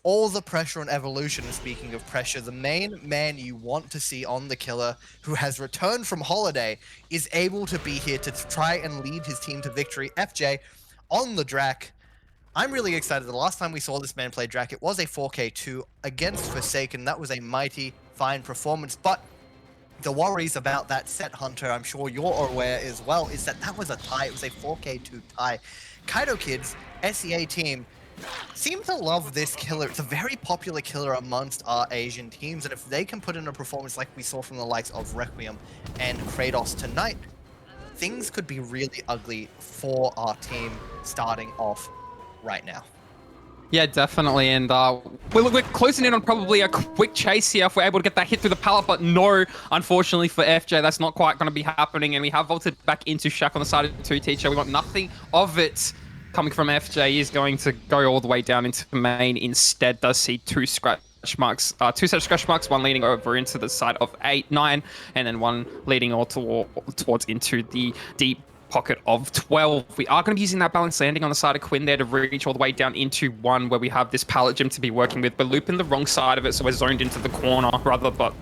all the pressure on Evolution. And speaking of pressure, the main man you want to see on the killer, who has returned from holiday, is able to be here to try and lead his team to victory. FJ on the Drac. I'm really excited. The last time we saw this man play Drac, it was a 4K2 against Forsaken. That was a mighty fine performance, but the worries about that set, Hunter, I'm sure you're aware as well, is that that was a tie. It was a 4K2 tie. Kaitokids, SEA team, seem to love this killer. It's a very popular killer amongst our Asian teams, and if they can put in a performance like we saw from the likes of Requiem and Kratos tonight, things could be really ugly for our team starting off right now. Yeah, definitely, and we're closing in on probably a quick chase here if we're able to get that hit through the pallet, but no, unfortunately for FJ, that's not quite going to be happening, and we have vaulted back into Shaq on the side of 2 teacher. We want nothing of it coming from FJ. He's going to go all the way down into main instead. Does see 2 scratch marks, 2 set of scratch marks, one leading over into the side of 8, 9, and then one leading all towards into the deep pocket of 12. We are going to be using that balanced landing on the side of Quinn there to reach all the way down into 1, where we have this pallet gym to be working with. We're looping the wrong side of it, so we're zoned into the corner rather, but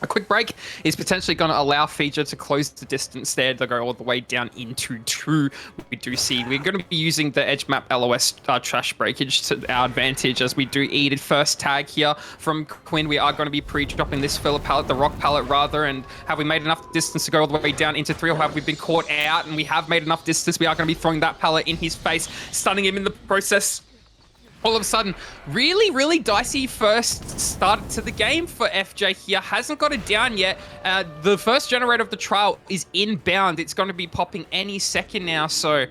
a quick break is potentially going to allow Feature to close the distance there to go all the way down into 2. We do see we're going to be using the edge map LOS trash breakage to our advantage as we do eat it. First tag here from Quinn. We are going to be pre-dropping this filler pallet, the rock pallet rather, and have we made enough distance to go all the way down into 3, or have we been caught out? And we have made enough distance. We are going to be throwing that pallet in his face, stunning him in the process. All of a sudden, really dicey first start to the game for FJ here. Hasn't got it down yet. The first generator of the trial is inbound. It's going to be popping any second now. So,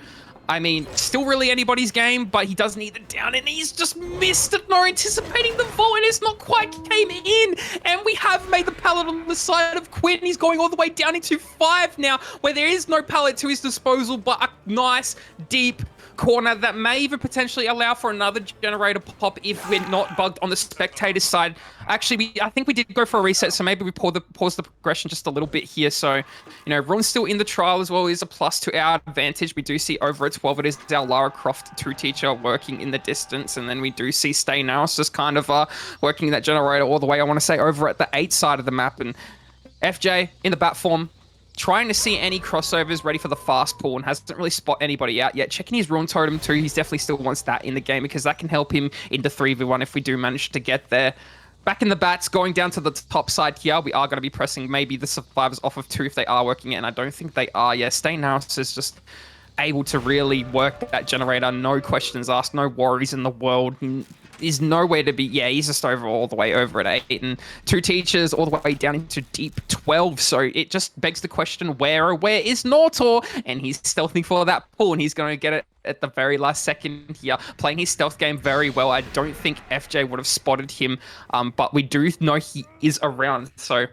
I mean, still really anybody's game, but he does need it down, and he's just missed it, not anticipating the vault, and it's not quite came in. And we have made the pallet on the side of Quinn. He's going all the way down into 5 now, where there is no pallet to his disposal, but a nice, deep corner that may even potentially allow for another generator pop if we're not bugged on the spectator side. Actually, I think we did go for a reset, so maybe we pause the progression just a little bit here. So, you know, Ron's still in the trial as well, is a plus to our advantage. We do see over at 12, it is our Lara Croft 2 teacher working in the distance, and then we do see Stay Now just kind of working that generator all the way, I want to say, over at the 8 side of the map. And FJ in the bat form, trying to see any crossovers, ready for the fast pull, and hasn't really spot anybody out yet. Checking his Rune Totem too. He definitely still wants that in the game because that can help him into 3v1 if we do manage to get there. Back in the bats, going down to the top side here. We are going to be pressing maybe the survivors off of 2 if they are working it, and I don't think they are. Yeah, Staying House is just able to really work that generator. No questions asked, no worries in the world. Is nowhere to be. Yeah, he's just over all the way over at 8, and 2 teachers all the way down into deep 12. So it just begs the question, where is Nortor? And he's stealthing for that pull, and he's going to get it at the very last second here, playing his stealth game very well. I don't think FJ would have spotted him, but we do know he is around. So,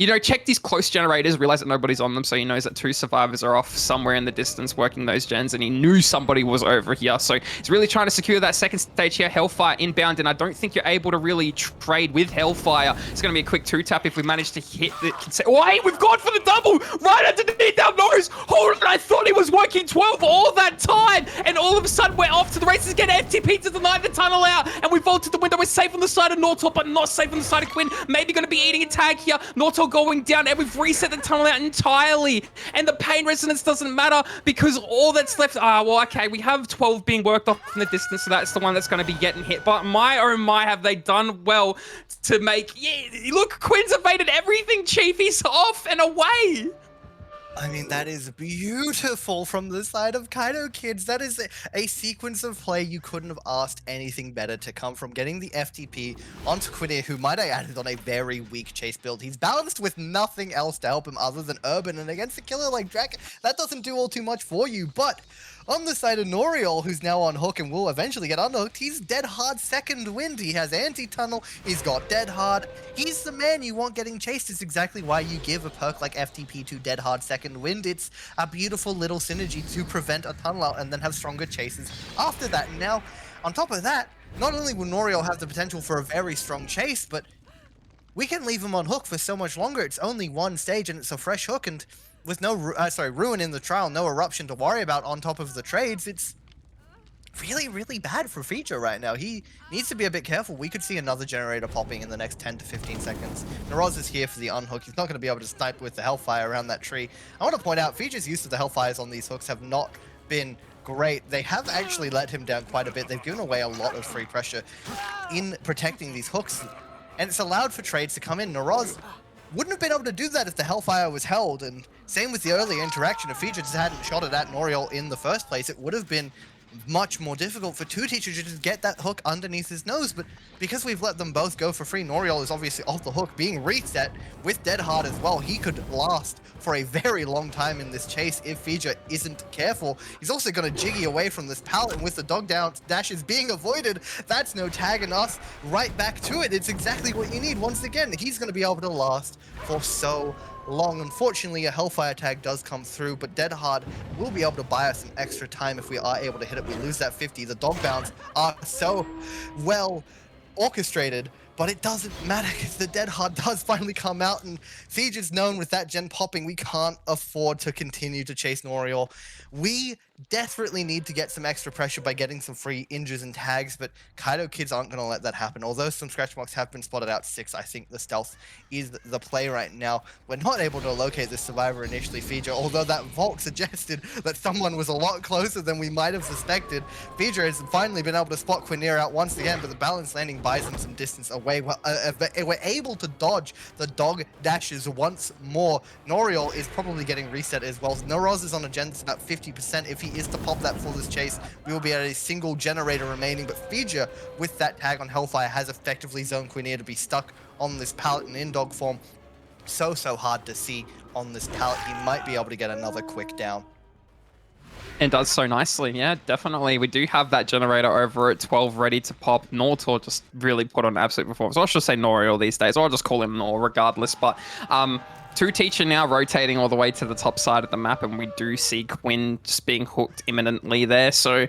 you know, check these close generators, realize that nobody's on them, so he knows that 2 survivors are off somewhere in the distance working those gens, and he knew somebody was over here. So he's really trying to secure that second stage here. Hellfire inbound, and I don't think you're able to really trade with Hellfire. It's going to be a quick 2-tap if we manage to hit the... Oh, hey, we've gone for the double right underneath our nose. Hold on, I thought he was working 12 all that time, and all of a sudden we're off to the races again. FTP to deny the tunnel out, and we vaulted the window. We're safe on the side of Nortor, but not safe on the side of Quinn. Maybe going to be eating a tag here. Nortor going down, and we've reset the tunnel out entirely, and the pain resonance doesn't matter because all that's left, well, okay, we have 12 being worked off in the distance, so that's the one that's going to be getting hit. But my oh my, have they done well to make... Yeah, look, Quinn's evaded everything, Chief. He's off and away. I mean, that is beautiful from the side of Kaitokids. That is a sequence of play you couldn't have asked anything better to come from getting the FTP onto Quinn, who, might I add, is on a very weak chase build. He's balanced with nothing else to help him other than Urban, and against a killer like Drac, that doesn't do all too much for you. But on the side of Noriel, who's now on hook and will eventually get unhooked, he's dead hard second wind. He has anti-tunnel, he's got dead hard. He's the man you want getting chased. It's exactly why you give a perk like FTP to dead hard second wind. It's a beautiful little synergy to prevent a tunnel out and then have stronger chases after that. And now, on top of that, not only will Noriel have the potential for a very strong chase, but we can leave him on hook for so much longer. It's only 1 stage and it's a fresh hook, and with no Ruin in the trial, no eruption to worry about on top of the trades, it's really, really bad for Feature right now. He needs to be a bit careful. We could see another generator popping in the next 10 to 15 seconds. Naraz is here for the unhook. He's not going to be able to snipe with the Hellfire around that tree. I want to point out, Feature's use of the Hellfires on these hooks have not been great. They have actually let him down quite a bit. They've given away a lot of free pressure in protecting these hooks, and it's allowed for trades to come in. Naraz wouldn't have been able to do that if the Hellfire was held, and same with the earlier interaction. If Feature just hadn't shot it at Noriel in the first place, it would have been much more difficult for Two Teacher to just get that hook underneath his nose, but because we've let them both go for free, Noriel is obviously off the hook, being reset with Dead Hard as well. He could last for a very long time in this chase if Feature isn't careful. He's also going to jiggy away from this pallet, and with the dog down dashes being avoided, that's no tagging us right back to it. It's exactly what you need. Once again, he's going to be able to last for so long. Unfortunately, a Hellfire tag does come through, but Dead Hard will be able to buy us some extra time if we are able to hit it. We lose that 50. The dog bounds are so well orchestrated, but it doesn't matter because the Dead Hard does finally come out, and Siege is known with that gen popping. We can't afford to continue to chase Noriel. We desperately need to get some extra pressure by getting some free injures and tags, but Kaitokids aren't going to let that happen. Although some scratch marks have been spotted out 6, I think the stealth is the play right now. We're not able to locate the survivor initially, Feature, although that vault suggested that someone was a lot closer than we might have suspected. Feature has finally been able to spot Quinir out once again, but the balanced landing buys him some distance away. We're able to dodge the dog dashes once more. Noriel is probably getting reset as well. Naraz is on a gen that's about 50%. If he is to pop that for this chase, we will be at a single generator remaining, but Feature, with that tag on Hellfire, has effectively zoned Quinir to be stuck on this pallet and in dog form. So hard to see on this pallet. He might be able to get another quick down. And does so nicely, yeah, definitely. We do have that generator over at 12 ready to pop. Nortor just really put on absolute performance. Or I should say Noriel these days, or I'll just call him Nor regardless. But Two Teacher now rotating all the way to the top side of the map, and we do see Quinn just being hooked imminently there. So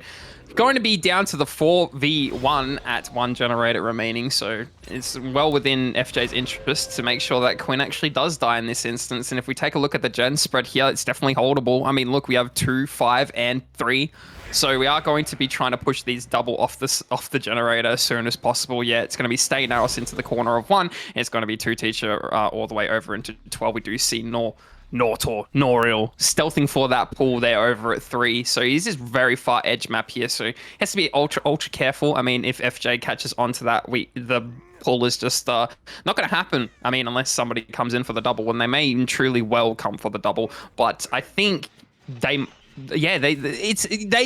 going to be down to the 4v1 at 1 generator remaining, so it's well within FJ's interest to make sure that Quinn actually does die in this instance. And if we take a look at the gen spread here, it's definitely holdable. I mean, look, we have 2, 5, and 3. So we are going to be trying to push these double off the generator as soon as possible. Yeah, it's going to be Stay Naros into the corner of 1. It's going to be Two Teacher all the way over into 12. We do see Noriel stealthing for that pull there over at 3. So he's just very far edge map here. So he has to be ultra careful. I mean, if FJ catches onto that, the pull is just not going to happen. I mean, unless somebody comes in for the double, and they may even truly well come for the double. But I think they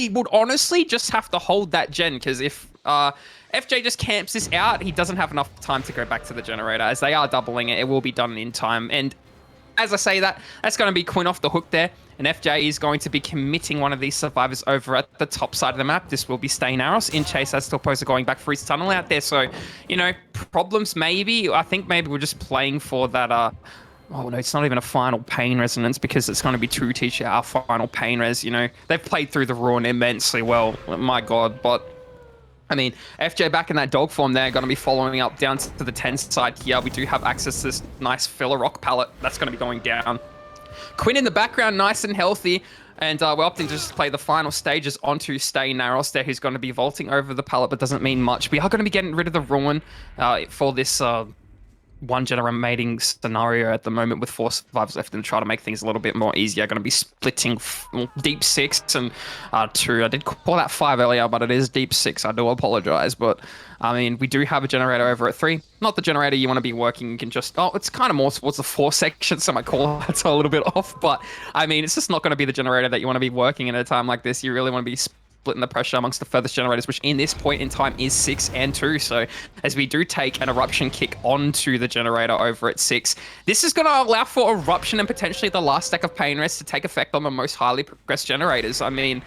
would honestly just have to hold that gen, because if FJ just camps this out, he doesn't have enough time to go back to the generator. As they are doubling it, it will be done in time. And as I say that, that's going to be Quinn off the hook there. And FJ is going to be committing one of these survivors over at the top side of the map. This will be Stay Naros in chase as to opposed to going back for his tunnel out there. So, you know, problems maybe. I think maybe we're just playing for that oh no, it's not even a final pain resonance, because it's going to be Two Teacher, our final pain res. You know, they've played through the ruin immensely well, my god. But I mean, FJ back in that dog form there, going to be following up down to the 10 side here. We do have access to this nice filler rock pallet that's going to be going down. Quinn in the background, nice and healthy. And we're opting to just play the final stages onto Stay Naros there, who's going to be vaulting over the pallet, but doesn't mean much. We are going to be getting rid of the ruin for this 1 generating scenario at the moment, with 4 survivors left, and try to make things a little bit more easier. Going to be splitting deep 6 and 2. I did call that 5 earlier, but it is deep 6. I do apologize, but I mean, we do have a generator over at 3. Not the generator you want to be working. You can just, it's kind of more towards the 4 section, so my call that's a little bit off. But I mean, it's just not going to be the generator that you want to be working in at a time like this. You really want to be splitting the pressure amongst the furthest generators, which in this point in time is 6 and 2. So as we do take an eruption kick onto the generator over at 6, this is going to allow for eruption and potentially the last stack of pain rest to take effect on the most highly progressed generators. I mean,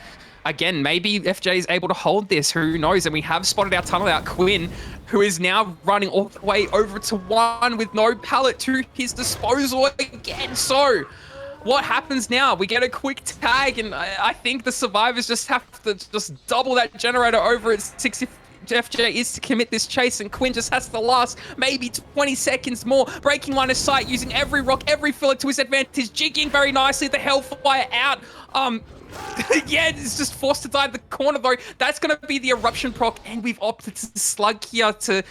again, maybe FJ is able to hold this, who knows? And we have spotted our tunnel out Quinn, who is now running all the way over to 1 with no pallet to his disposal again. So what happens now? We get a quick tag, and I think the survivors just have to just double that generator over at 6 if FJ is to commit this chase, and Quinn just has to last maybe 20 seconds more, breaking line of sight, using every rock, every filler to his advantage, jigging very nicely, the Hellfire out. Yeah, it's just forced to die in the corner though. That's going to be the eruption proc, and we've opted to slug here to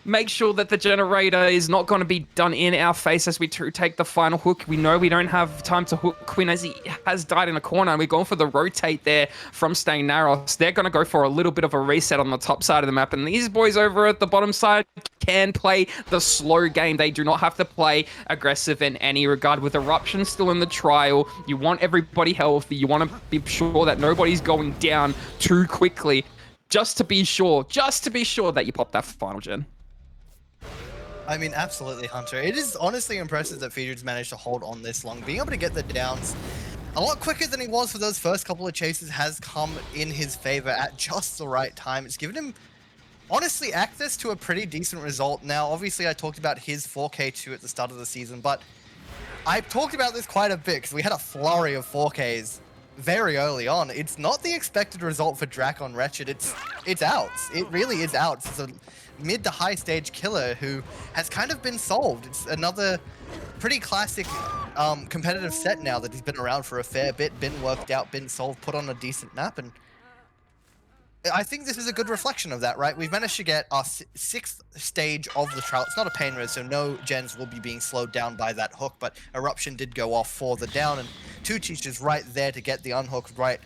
make sure that the generator is not going to be done in our face as we take the final hook. We know we don't have time to hook Quinn as he has died in a corner, and we're going for the rotate there from staying narrow. So they're going to go for a little bit of a reset on the top side of the map, and these boys over at the bottom side can play the slow game. They do not have to play aggressive in any regard. With Eruption still in the trial, you want everybody healthy. You want to be sure that nobody's going down too quickly, just to be sure that you pop that final gen. I mean, absolutely, Hunter. It is honestly impressive that Feedrid's managed to hold on this long. Being able to get the downs a lot quicker than he was for those first couple of chases has come in his favor at just the right time. It's given him, honestly, access to a pretty decent result. Now, obviously, I talked about his 4K2 at the start of the season, but I've talked about this quite a bit because we had a flurry of 4Ks very early on. It's not the expected result for Drac on Wretched. It's outs. It really is outs. It's a mid to high stage killer who has kind of been solved. It's another pretty classic competitive set now that he's been around for a fair bit, been worked out, been solved, put on a decent map, and I think this is a good reflection of that, right? We've managed to get our 6th stage of the trial. It's not a pain res, so no gens will be being slowed down by that hook, but Eruption did go off for the down, and Two Teachers right there to get the unhooked right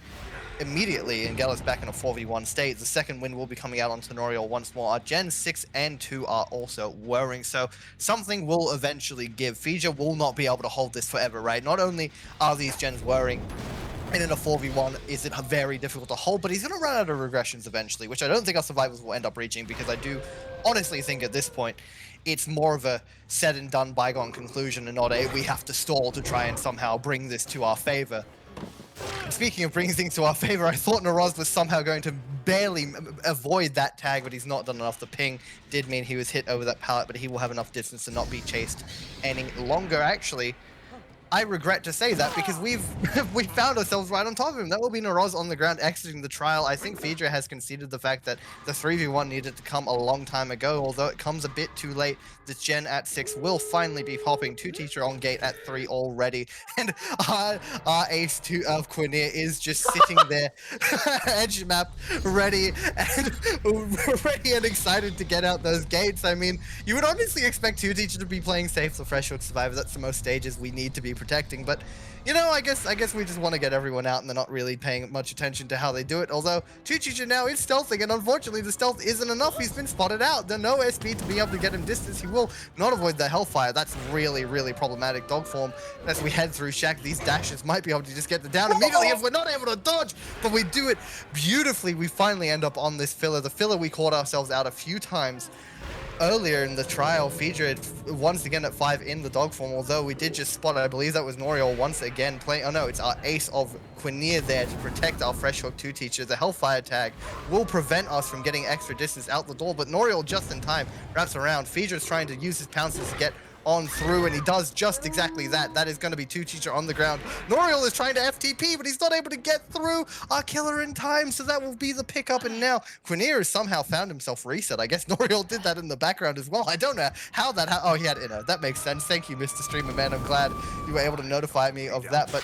immediately and get us back in a 4v1 state. The second win will be coming out on Tenorial once more. Our Gen 6 and 2 are also whirring, so something will eventually give. Fija will not be able to hold this forever, right? Not only are these gens whirring, and in a 4v1 is it very difficult to hold, but he's going to run out of regressions eventually, which I don't think our survivors will end up reaching, because I do honestly think at this point it's more of a said and done bygone conclusion and not a we have to stall to try and somehow bring this to our favor. And speaking of bringing things to our favor, I thought Naraz was somehow going to barely avoid that tag, but he's not done enough. The ping did mean he was hit over that pallet, but he will have enough distance to not be chased any longer. Actually, I regret to say that because we found ourselves right on top of him. That will be Naraz on the ground exiting the trial. I think Phaedra has conceded the fact that the 3v1 needed to come a long time ago, although it comes a bit too late. This gen at 6 will finally be popping. Two Teacher on gate at 3 already. And our ace of Quinir is just sitting there, edge map, ready and excited to get out those gates. I mean, you would honestly expect Two Teacher to be playing safe the Threshold Survivor. That's the most stages we need to be protecting, but you know, I guess we just want to get everyone out, and they're not really paying much attention to how they do it. Although Two Teacher now is stealthing, and unfortunately the stealth isn't enough. He's been spotted out. There's no SP to be able to get him distance. He will not avoid the Hellfire. That's really, really problematic dog form. As we head through Shack, these dashes might be able to just get the down immediately if we're not able to dodge, but we do it beautifully. We finally end up on this filler. The filler we caught ourselves out a few times earlier in the trial. Phaedra once again at 5 in the dog form, although we did just spot, I believe that was Noriel once again playing, oh no, it's our ace of Quinir there to protect our Fresh Hook 2 Teacher. The Hellfire tag will prevent us from getting extra distance out the door, but Noriel just in time wraps around. Phaedra's trying to use his pounces to get on through, and he does just exactly that. That is going to be Two Teacher on the ground. Noriel is trying to FTP, but he's not able to get through our killer in time, so that will be the pickup. And now Quinir has somehow found himself reset. I guess Noriel did that in the background as well. I don't know how that oh, he had inner. That makes sense. Thank you, Mr. Streamer Man. I'm glad you were able to notify me of that. But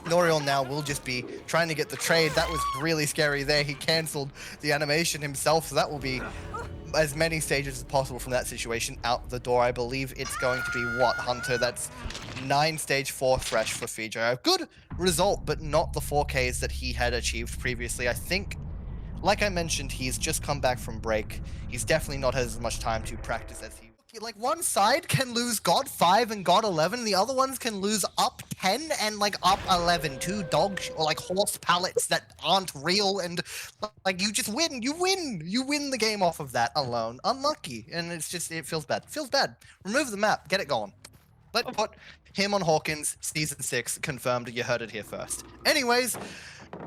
Noriel now will just be trying to get the trade. That was really scary there. He canceled the animation himself, so that will be as many stages as possible from that situation out the door. I believe it's going to be what, Hunter? That's 9 stage 4 fresh for Phaedra. A good result, but not the 4Ks that he had achieved previously. I think, like I mentioned, he's just come back from break. He's definitely not had as much time to practice as he. Like, one side can lose God 5 and God 11, the other ones can lose up 10 and like up 11. Two dogs or like horse pallets that aren't real, and like you just win. You win the game off of that alone. Unlucky, and it's just, it feels bad. Feels bad. Remove the map. Get it going. Let's put him on Hawkins. Season 6 confirmed. You heard it here first. Anyways,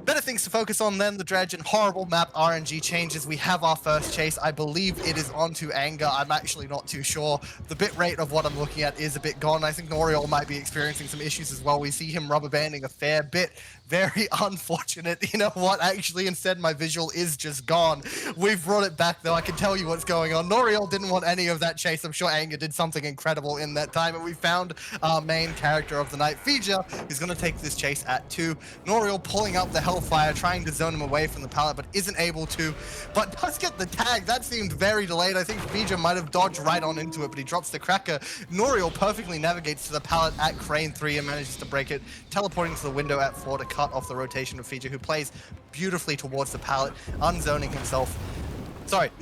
better things to focus on than the dredge and horrible map RNG changes. We have our first chase. I believe it is onto Anger. I'm actually not too sure. The bit rate of what I'm looking at is a bit gone. I think Noriel might be experiencing some issues as well. We see him rubber banding a fair bit. Very unfortunate. You know what? Actually, instead, my visual is just gone. We've brought it back, though. I can tell you what's going on. Noriel didn't want any of that chase. I'm sure Anger did something incredible in that time, and we found our main character of the night, Phaedra, who's going to take this chase at 2. Noriel pulling up the Hellfire, trying to zone him away from the pallet, but isn't able to, but does get the tag. That seemed very delayed. I think Vija might have dodged right on into it, but he drops the Cracker. Noriel perfectly navigates to the pallet at Crane 3 and manages to break it, teleporting to the window at 4 to cut off the rotation of Vija, who plays beautifully towards the pallet, unzoning himself.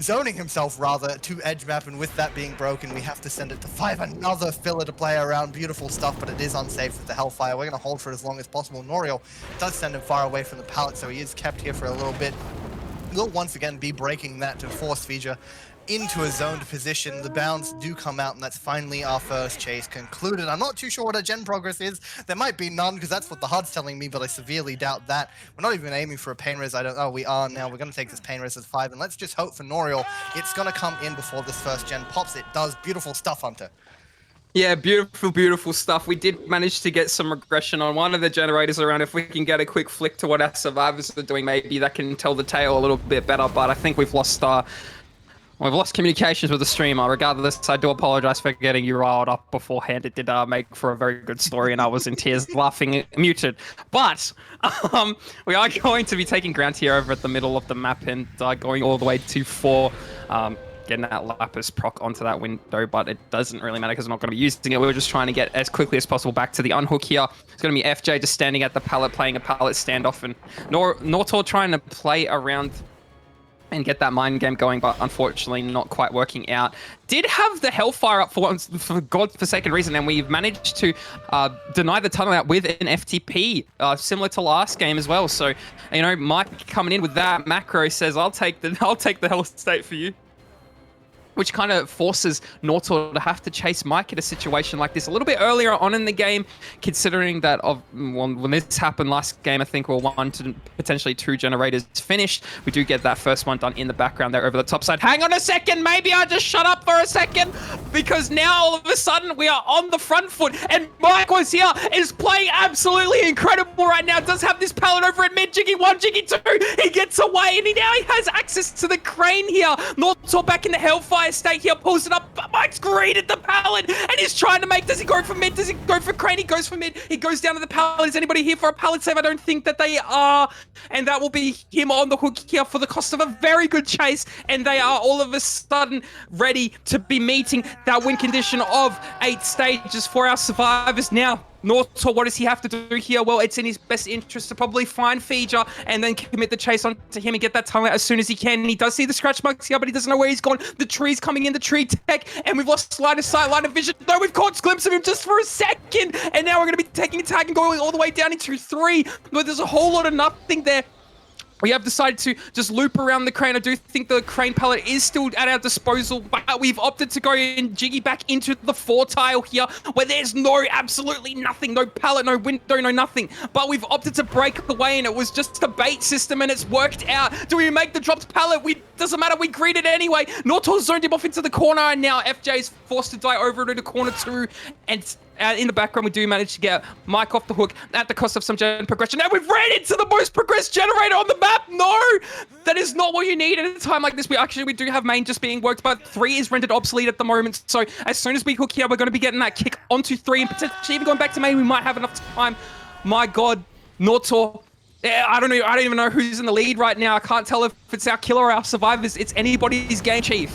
Zoning himself rather to edge map, and with that being broken, we have to send it to 5. Another filler to play around. Beautiful stuff, but it is unsafe with the Hellfire. We're going to hold for as long as possible. Noriel does send him far away from the pallet, so he is kept here for a little bit. We'll once again be breaking that to force Vija into a zoned position. The bounds do come out, and that's finally our first chase concluded. I'm not too sure what our gen progress is. There might be none, because that's what the HUD's telling me, but I severely doubt that. We're not even aiming for a pain res. I don't know. We are now. We're going to take this pain res as 5, and let's just hope for Noriel it's going to come in before this first gen pops. It does. Beautiful stuff, Hunter. Yeah, beautiful, beautiful stuff. We did manage to get some regression on one of the generators around. If we can get a quick flick to what our survivors are doing, maybe that can tell the tale a little bit better, but I think we've lost communications with the streamer. Regardless, I do apologize for getting you riled up beforehand. It did make for a very good story, and I was in tears laughing muted. But we are going to be taking ground here over at the middle of the map and going all the way to 4. Getting that Lapis proc onto that window, but it doesn't really matter because we're not going to be using it. We're just trying to get as quickly as possible back to the unhook here. It's going to be FJ just standing at the pallet, playing a pallet standoff, and Nortor trying to play around and get that mind game going, but unfortunately not quite working out. Did have the Hellfire up for godforsaken reason, and we've managed to deny the tunnel out with an FTP, similar to last game as well. So, you know, Mike coming in with that macro says, I'll take the Hell State for you, which kind of forces Nortor to have to chase Mike in a situation like this a little bit earlier on in the game, considering that when this happened last game, I think we're 1 to potentially 2 generators finished. We do get that first one done in the background there over the top side. Hang on a second, maybe I'll just shut up for a second, because now all of a sudden we are on the front foot, and Mike was here, is playing absolutely incredible right now. Does have this pallet over at mid, Jiggy 1, Jiggy 2, he gets away, and now he has access to the Crane here. Nortor back in the Hellfire state here, pulls it up, but Mike's greeted the pallet, and he's trying to make, does he go for mid, does he go for Crane? He goes for mid, he goes down to the pallet. Is anybody here for a pallet save? I don't think that they are, and that will be him on the hook here for the cost of a very good chase, and they are all of a sudden ready to be meeting that win condition of 8 stages for our survivors. Now, Nortor, what does he have to do here? Well, it's in his best interest to probably find Feature and then commit the chase onto him and get that tunnel out as soon as he can. And he does see the scratch marks here, but he doesn't know where he's gone. The tree's coming in, the tree tech, and we've lost line of sight, line of vision. No, we've caught a glimpse of him just for a second, and now we're going to be taking a tag and going all the way down into 3, but there's a whole lot of nothing there. We have decided to just loop around the Crane. I do think the Crane pallet is still at our disposal, but we've opted to go and Jiggy back into the 4 tile here, where there's absolutely nothing, no pallet, no window, no nothing. But we've opted to break away, and it was just a bait system, and it's worked out. Do we make the dropped pallet? Doesn't matter, we greeted it anyway. Nortor zoned him off into the corner, and now FJ is forced to die over into corner 2, and in the background, we do manage to get Mike off the hook at the cost of some gen progression. And we've ran into the most progressed generator on the map. No, that is not what you need at a time like this. We do have main just being worked, but 3 is rendered obsolete at the moment. So as soon as we hook here, we're going to be getting that kick onto 3 and potentially even going back to main. We might have enough time. My God, Nortor. I don't even know who's in the lead right now. I can't tell if it's our killer or our survivors. It's anybody's game, Chief.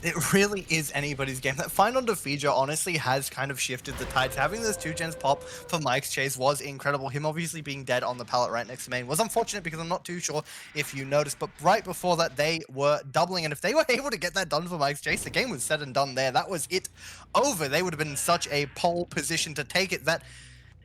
It really is anybody's game. That find on Defeature honestly has kind of shifted the tides. Having those 2 gens pop for Mike's chase was incredible. Him obviously being dead on the pallet right next to main was unfortunate, because I'm not too sure if you noticed, but right before that they were doubling, and if they were able to get that done for Mike's chase, the game was said and done there. That was it over. They would have been in such a pole position to take it that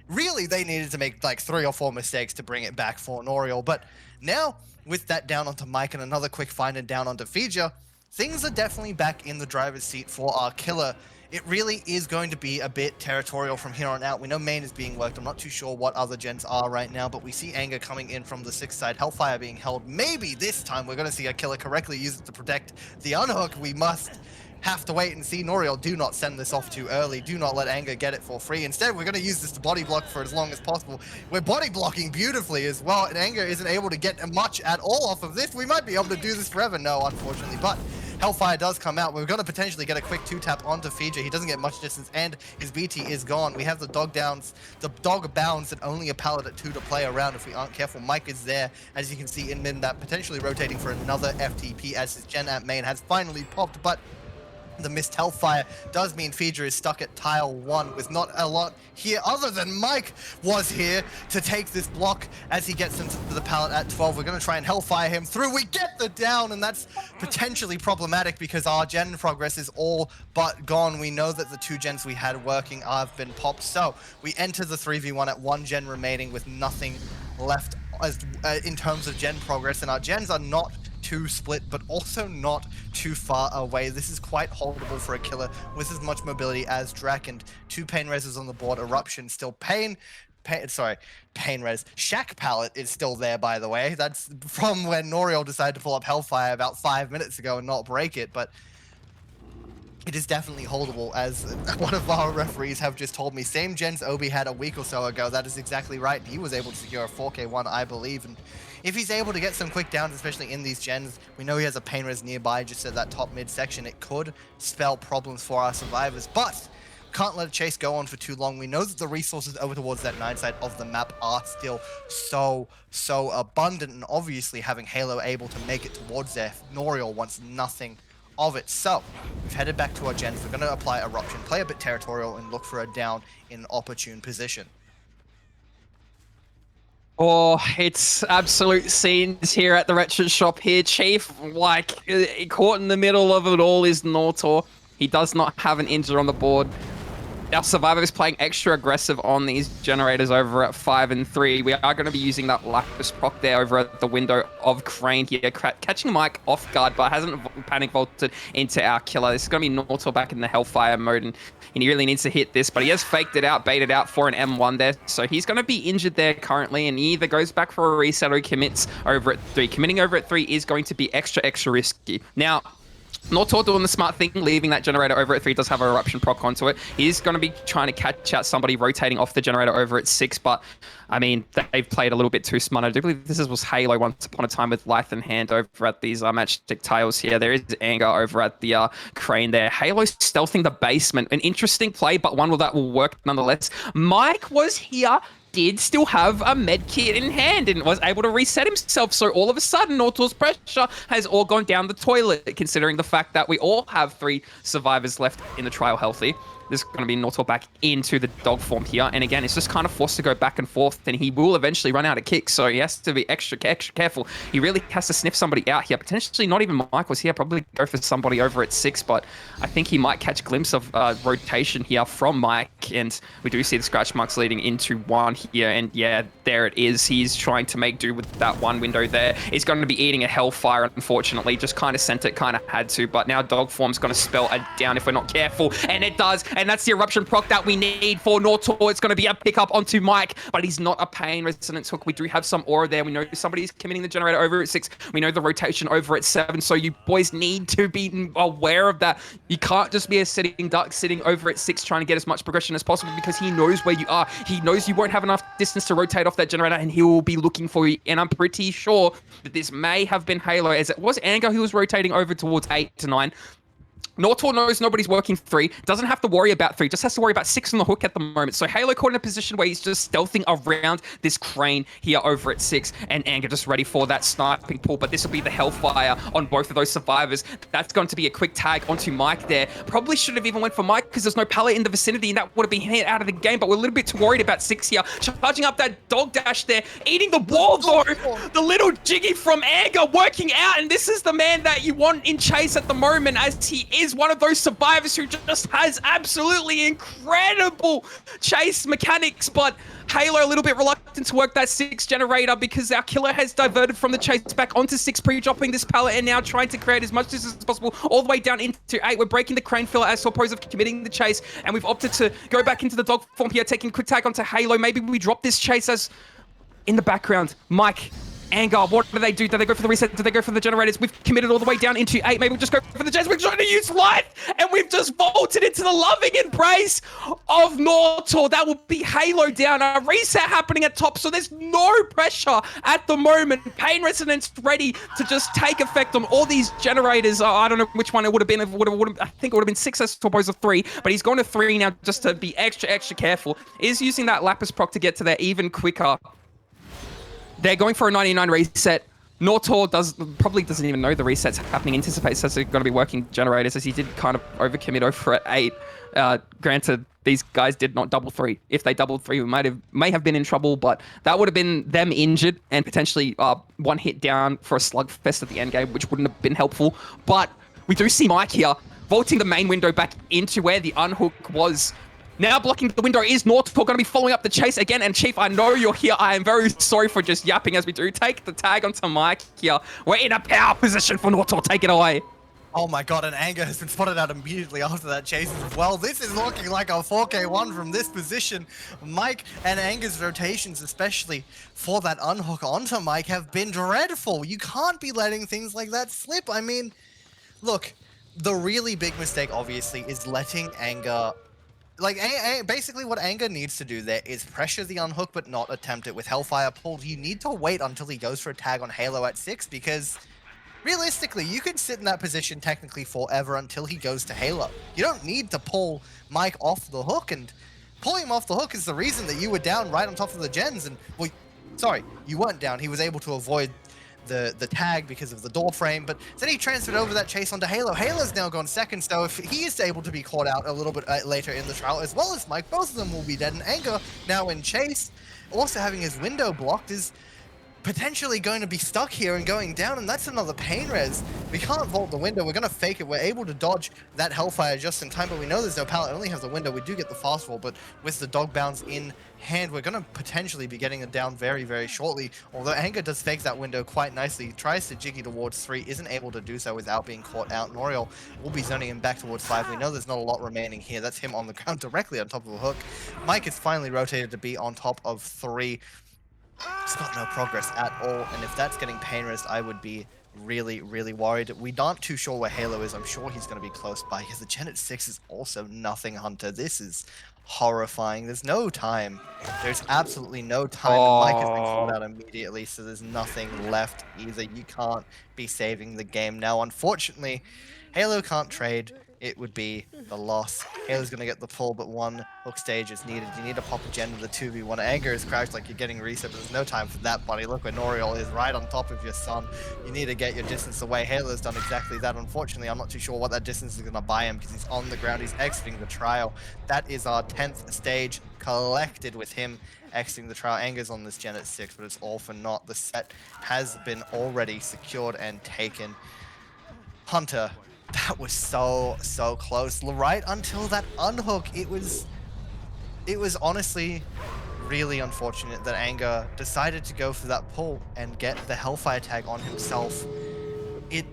really they needed to make like 3 or 4 mistakes to bring it back for Noriel. But now with that down onto Mike and another quick find and down onto Defeature, things are definitely back in the driver's seat for our killer. It really is going to be a bit territorial from here on out. We know main is being worked. I'm not too sure what other gens are right now, but we see Anger coming in from the 6th side. Hellfire being held. Maybe this time we're going to see our killer correctly use it to protect the unhook. We must have to wait and see. Noriel, do not send this off too early. Do not let Anger get it for free. Instead, we're going to use this to body block for as long as possible. We're body blocking beautifully as well, and Anger isn't able to get much at all off of this. We might be able to do this forever. No, unfortunately, but Hellfire does come out. We're going to potentially get a quick 2-tap onto Fija. He doesn't get much distance, and his BT is gone. We have the dog bounds, and only a pallet at 2 to play around if we aren't careful. Mike is there, as you can see in mid that, potentially rotating for another FTP as his Gen at main has finally popped, but the missed Hellfire does mean Fija is stuck at tile 1 with not a lot here other than Mike was here to take this block as he gets into the pallet at 12. We're going to try and Hellfire him through. We get the down, and that's potentially problematic because our gen progress is all but gone. We know that the 2 gens we had working have been popped, so we enter the 3v1 at 1 gen remaining with nothing left as in terms of gen progress, and our gens are not too split, but also not too far away. This is quite holdable for a killer with as much mobility as Drac, and 2 pain reses on the board. Eruption still pain res. Shack pallet is still there, by the way. That's from when Noriel decided to pull up Hellfire about 5 minutes ago and not break it, but it is definitely holdable, as one of our referees have just told me. Same gens Obi had a week or so ago. That is exactly right. He was able to secure a 4K1, I believe, and if he's able to get some quick downs, especially in these gens, we know he has a pain res nearby just at that top mid section. It could spell problems for our survivors, but can't let a chase go on for too long. We know that the resources over towards that 9 side of the map are still so abundant, and obviously having Halo able to make it towards there, Noriel wants nothing of it. So we've headed back to our gens. We're going to apply Eruption, play a bit territorial, and look for a down in an opportune position. Oh, it's absolute scenes here at the Retro Shop here. Chief, like, caught in the middle of it all is Nortor. He does not have an injury on the board. Our Survivor is playing extra aggressive on these generators over at 5 and 3. We are going to be using that Lapis proc there over at the window of Crane here, catching Mike off guard, but hasn't panic vaulted into our killer. This is going to be Nortor back in the Hellfire mode, and he really needs to hit this, but he has faked it out, baited out for an M1 there, so he's going to be injured there currently, and he either goes back for a reset or he commits over at 3. Committing over at 3 is going to be extra risky. Now, Nortor doing the smart thing, leaving that generator over at 3, does have an Eruption proc onto it. He's going to be trying to catch out somebody rotating off the generator over at 6, but I mean, they've played a little bit too smart. I do believe this was Halo once upon a time with Lithe in hand over at these Matchstick tiles here. There is Anger over at the Crane there. Halo stealthing the basement. An interesting play, but one that will work nonetheless. Mike was here, did still have a med kit in hand and was able to reset himself. So all of a sudden, Nortor's pressure has all gone down the toilet, considering the fact that we all have 3 survivors left in the trial healthy. This is going to be Nortor back into the dog form here. And again, it's just kind of forced to go back and forth, and he will eventually run out of kicks. So he has to be extra careful. He really has to sniff somebody out here. Potentially not even Mike was here. Probably go for somebody over at 6, but I think he might catch a glimpse of rotation here from Mike. And we do see the scratch marks leading into 1 here. And yeah, there it is. He's trying to make do with that 1 window there. He's going to be eating a Hellfire, unfortunately. Just kind of sent it, kind of had to. But now dog form's going to spell a down if we're not careful. And it does. And that's the Eruption proc that we need for Nortor. It's going to be a pickup onto Mike, but he's not a pain resonance hook. We do have some aura there. We know somebody's committing the generator over at 6. We know the rotation over at 7. So you boys need to be aware of that. You can't just be a sitting duck sitting over at 6 trying to get as much progression as possible, because he knows where you are. He knows you won't have enough distance to rotate off that generator, and he will be looking for you. And I'm pretty sure that this may have been Halo, as it was Anger who was rotating over towards 8 to 9. Nortor knows nobody's working 3, doesn't have to worry about 3, just has to worry about 6 on the hook at the moment. So Halo caught in a position where he's just stealthing around this Crane here over at 6, and Anger just ready for that sniping pull, but this will be the Hellfire on both of those survivors. That's going to be a quick tag onto Mike there. Probably should have even went for Mike, because there's no pallet in the vicinity, and that would have been hit out of the game, but we're a little bit too worried about 6 here. Charging up that dog dash there, eating the wall though. The little jiggy from Anger working out, and this is the man that you want in chase at the moment, as he is one of those survivors who just has absolutely incredible chase mechanics. But Halo a little bit reluctant to work that 6 generator, because our killer has diverted from the chase back onto 6, pre-dropping this pallet and now trying to create as much distance as possible all the way down into 8. We're breaking the Crane filler as opposed to committing the chase, and we've opted to go back into the dog form here, taking a quick tag onto Halo. Maybe we drop this chase, as in the background, Mike Anger, what do they do? Do they go for the reset? Do they go for the generators? We've committed all the way down into 8. Maybe we'll just go for the gens. We're trying to use light, and we've just vaulted into the loving embrace of Nortor. That will be Halo down. A reset happening at top, so there's no pressure at the moment. Pain Resonance ready to just take effect on all these generators. I don't know which one it would have been. I think it would have been 6 as opposed to 3, but he's going to 3 now just to be extra careful. Is using that Lapis proc to get to there even quicker. They're going for a 99 reset. Nortor probably doesn't even know the reset's happening, anticipates that they're going to be working generators, as he did kind of overcommit over at 8. Granted, these guys did not double 3. If they doubled 3, we may have been in trouble, but that would have been them injured and potentially one hit down for a slugfest at the end game, which wouldn't have been helpful. But we do see Mike here vaulting the main window back into where the unhook was. Now blocking the window is Nortor, going to be following up the chase again. And Chief, I know you're here. I am very sorry for just yapping as we do take the tag onto Mike here. We're in a power position for Nortor. Take it away. Oh my god, and Anger has been spotted out immediately after that chase as well. This is looking like a 4K1 from this position. Mike and Anger's rotations, especially for that unhook onto Mike, have been dreadful. You can't be letting things like that slip. I mean, look, the really big mistake, obviously, is letting Anger... Like, basically what Anger needs to do there is pressure the unhook, but not attempt it with Hellfire pulled. You need to wait until he goes for a tag on Halo at 6, because realistically, you can sit in that position technically forever until he goes to Halo. You don't need to pull Mike off the hook, and pulling him off the hook is the reason that you were down right on top of the gens, and, well, sorry, you weren't down. He was able to avoid the tag because of the door frame, but then he transferred over that chase onto Halo. Halo's now gone second, so if he is able to be caught out a little bit later in the trial, as well as Mike, both of them will be dead, and Anger now in chase, also having his window blocked, is potentially going to be stuck here and going down, and that's another pain res. We can't vault the window. We're going to fake it. We're able to dodge that Hellfire just in time, but we know there's no pallet. It only has the window. We do get the fast roll, but with the dog bounce in hand, we're going to potentially be getting it down very shortly. Although Anger does fake that window quite nicely. He tries to jiggy towards 3, isn't able to do so without being caught out. Noriel will be zoning him back towards 5. We know there's not a lot remaining here. That's him on the ground directly on top of the hook. Mike is finally rotated to be on top of 3. It's got no progress at all, and if that's getting pain resed, I would be really worried. We aren't too sure where Halo is. I'm sure he's going to be close by, because the Gen at 6 is also nothing, Hunter. This is horrifying. There's no time. There's absolutely no time. Mike has been called out immediately, so there's nothing left either. You can't be saving the game now. Unfortunately, Halo can't trade. It would be the loss. Halo's going to get the pull, but one hook stage is needed. You need to pop a gen with the 2v1. Anger is crouched like you're getting reset, but there's no time for that, buddy. Look where Noriel is, right on top of your son. You need to get your distance away. Halo's done exactly that. Unfortunately, I'm not too sure what that distance is going to buy him, because he's on the ground. He's exiting the trial. That is our 10th stage collected with him exiting the trial. Anger's on this gen at 6, but it's all for naught. The set has been already secured and taken. Hunter, that was so close. Right until that unhook, it was honestly really unfortunate that Anger decided to go for that pull and get the Hellfire tag on himself. It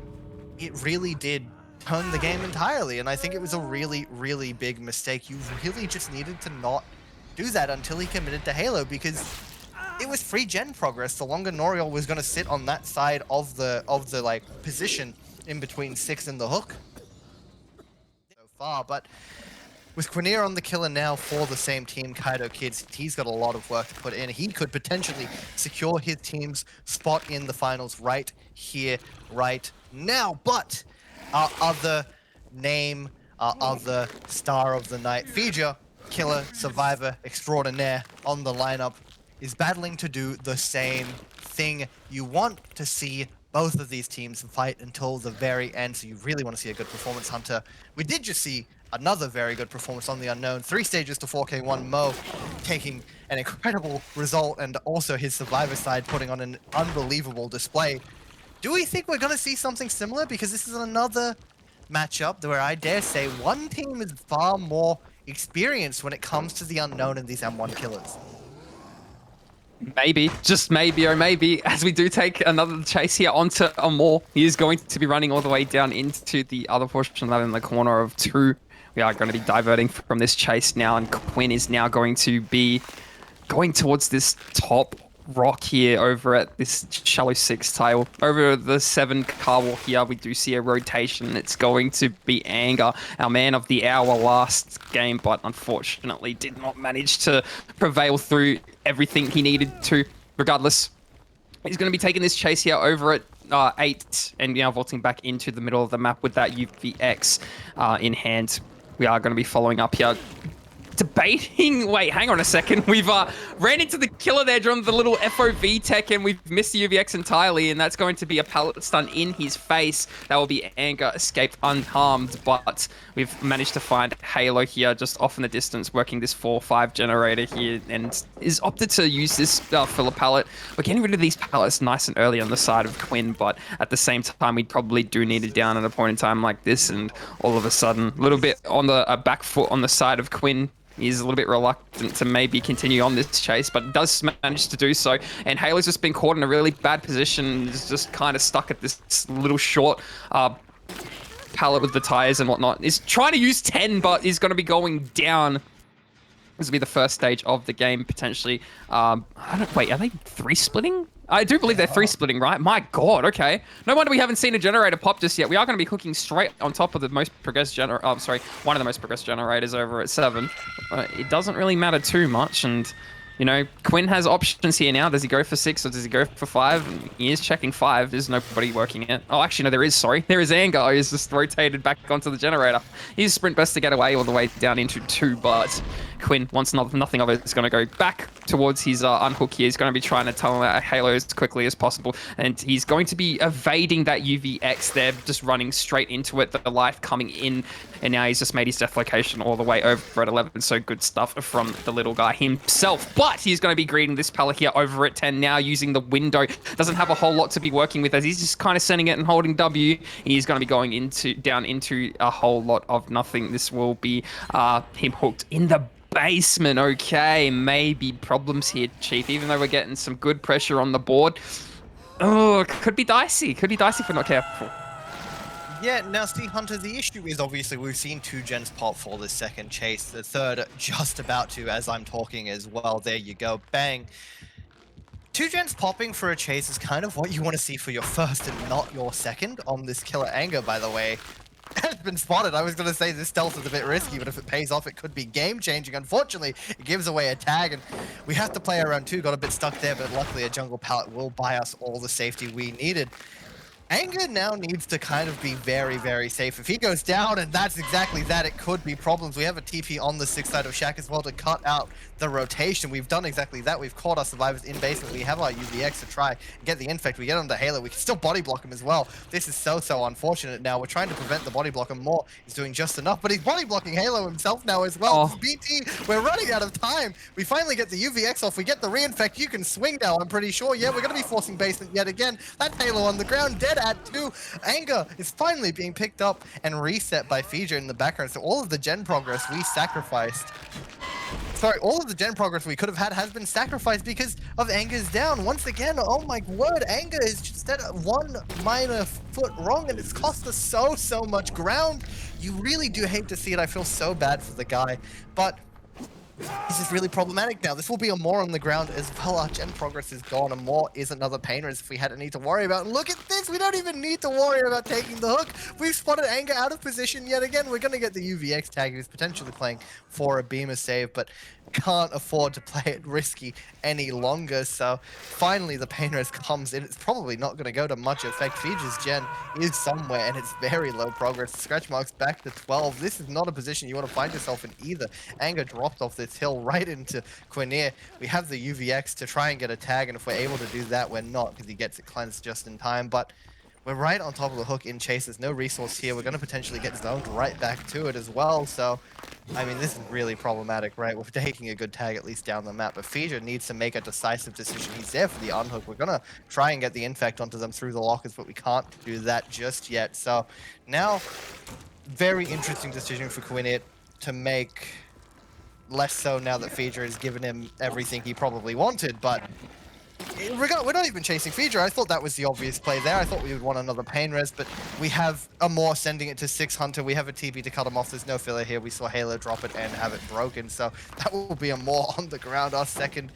really did turn the game entirely, and I think it was a really big mistake. You really just needed to not do that until he committed to Halo, because it was free gen progress. The longer Noriel was going to sit on that side of the like position in between 6 and the hook so far, but with Quinier on the killer now for the same team, Kaitokids, he's got a lot of work to put in. He could potentially secure his team's spot in the finals right here, right now. But our other name, our other star of the night, Fija, killer, survivor, extraordinaire on the lineup, is battling to do the same thing. You want to see both of these teams fight until the very end, so you really want to see a good performance, Hunter. We did just see another very good performance on the Unknown. 3 stages to 4K1. Mo taking an incredible result, and also his Survivor side putting on an unbelievable display. Do we think we're going to see something similar? Because this is another matchup where I dare say one team is far more experienced when it comes to the Unknown and these M1 killers. Maybe, just maybe, or maybe, as we do take another chase here onto Amor. He is going to be running all the way down into the other portion of that in the corner of 2. We are going to be diverting from this chase now, and Quinn is now going to be going towards this top rock here over at this shallow 6 tile. Over the 7 car walk here, we do see a rotation. It's going to be Anger, our man of the hour last game, but unfortunately did not manage to prevail through everything he needed to. Regardless, he's going to be taking this chase here over at 8 and now vaulting back into the middle of the map with that UVX in hand. We are going to be following up here. Debating. Wait, hang on a second. We've ran into the killer there on the little FOV tech, and we've missed the UVX entirely, and that's going to be a pallet stun in his face. That will be Anger escaped unharmed, but we've managed to find Halo here just off in the distance, working this 4-5 generator here, and is opted to use this filler pallet. We're getting rid of these pallets nice and early on the side of Quinn, but at the same time, we probably do need it down at a point in time like this, and all of a sudden, a little bit on the back foot on the side of Quinn. He's a little bit reluctant to maybe continue on this chase, but does manage to do so. And Halo's just been caught in a really bad position, is just kind of stuck at this little short pallet with the tires and whatnot. He's trying to use 10, but he's going to be going down. This will be the first stage of the game, potentially. Wait, are they 3-splitting? I do believe they're 3-splitting, right? My God, okay. No wonder we haven't seen a generator pop just yet. We are going to be hooking straight on top of the most progressed generator. Oh, sorry, one of the most progressed generators over at 7. It doesn't really matter too much, and you know, Quinn has options here now. Does he go for 6 or does he go for 5? He is checking 5. There's nobody working it. Oh, actually, no, there is, sorry. There is Anger. He's just rotated back onto the generator. He's sprint best to get away all the way down into 2, but Quinn wants nothing of it. He's going to go back towards his unhook here. He's going to be trying to tunnel out Halo as quickly as possible, and he's going to be evading that UVX there, just running straight into it, the life coming in, and now he's just made his death location all the way over at 11, so good stuff from the little guy himself. But he's going to be greeting this pallet here over at 10 now, using the window. Doesn't have a whole lot to be working with, as he's just kind of sending it and holding W. He's going to be going down into a whole lot of nothing. This will be him hooked in the basement. Okay, maybe problems here, Chief, even though we're getting some good pressure on the board. Oh, could be dicey. Could be dicey if we're not careful. Yeah, now see, Hunter, the issue is obviously we've seen 2 gens pop for the second chase. The third just about to, as I'm talking as well. There you go, bang. 2 gens popping for a chase is kind of what you want to see for your first and not your second on this killer Anger, by the way. Has been spotted. I was going to say this stealth is a bit risky, but if it pays off, it could be game-changing. Unfortunately, it gives away a tag, and we have to play around 2. Got a bit stuck there, but luckily a jungle pallet will buy us all the safety we needed. Anger now needs to kind of be very, very safe. If he goes down, and that's exactly that, it could be problems. We have a TP on the 6 side of Shack as well to cut out the rotation. We've done exactly that. We've caught our survivors in basement. We have our UVX to try and get the infect. We get on the Halo. We can still body block him as well. This is so unfortunate now. We're trying to prevent the body block and more. He's doing just enough, but he's body blocking Halo himself now as well. Oh. BT, we're running out of time. We finally get the UVX off. We get the reinfect. You can swing now, I'm pretty sure. Yeah, we're going to be forcing basement yet again. That's Halo on the ground, dead at 2. Anger is finally being picked up and reset by Feature in the background. So all of the gen progress we sacrificed. Sorry, all of the gen progress we could have had has been sacrificed because of Anger's down. Once again, oh my word, Anger is just at 1 minor foot wrong, and it's cost us so much ground. You really do hate to see it. I feel so bad for the guy, but this is really problematic now. This will be a more on the ground as well. Our gen progress is gone, and more is another painer as if we had any to worry about. And look at this. We don't even need to worry about taking the hook. We've spotted Anger out of position yet again. We're going to get the UVX tag. He's potentially playing for a beamer save, but can't afford to play it risky any longer. So finally the painter comes in. It's probably not going to go to much effect. Feature's gen is somewhere, and it's very low progress. Scratch marks back to 12. This is not a position you want to find yourself in either. Anger dropped off this hill right into Quinir. We have the UVX to try and get a tag, and if we're able to do that, we're not, because he gets it cleansed just in time. But we're right on top of the hook in chase. There's no resource here. We're going to potentially get zoned right back to it as well. So, I mean, this is really problematic, right? We're taking a good tag at least down the map, but Feature needs to make a decisive decision. He's there for the unhook. We're going to try and get the infect onto them through the lockers, but we can't do that just yet. So now, very interesting decision for Quinit to make. Less so now that Feature has given him everything he probably wanted, but we're not even chasing Feeder. I thought that was the obvious play there. I thought we would want another pain res, but we have Amor sending it to 6 Hunter. We have a TB to cut him off. There's no filler here. We saw Halo drop it and have it broken, so that will be Amor on the ground. Our second,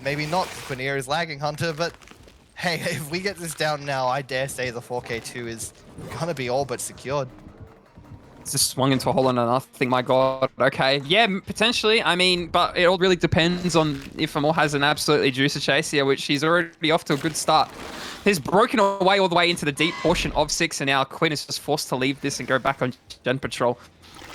maybe not. Quinier is lagging Hunter, but hey, if we get this down now, I dare say the 4K2 is gonna be all but secured. Just swung into a hole into nothing, my god. Okay, yeah, potentially. I mean, but it all really depends on if Amor has an absolutely juicy chase here, which he's already off to a good start. He's broken away all the way into the deep portion of 6, and now Quinn is just forced to leave this and go back on Gen Patrol.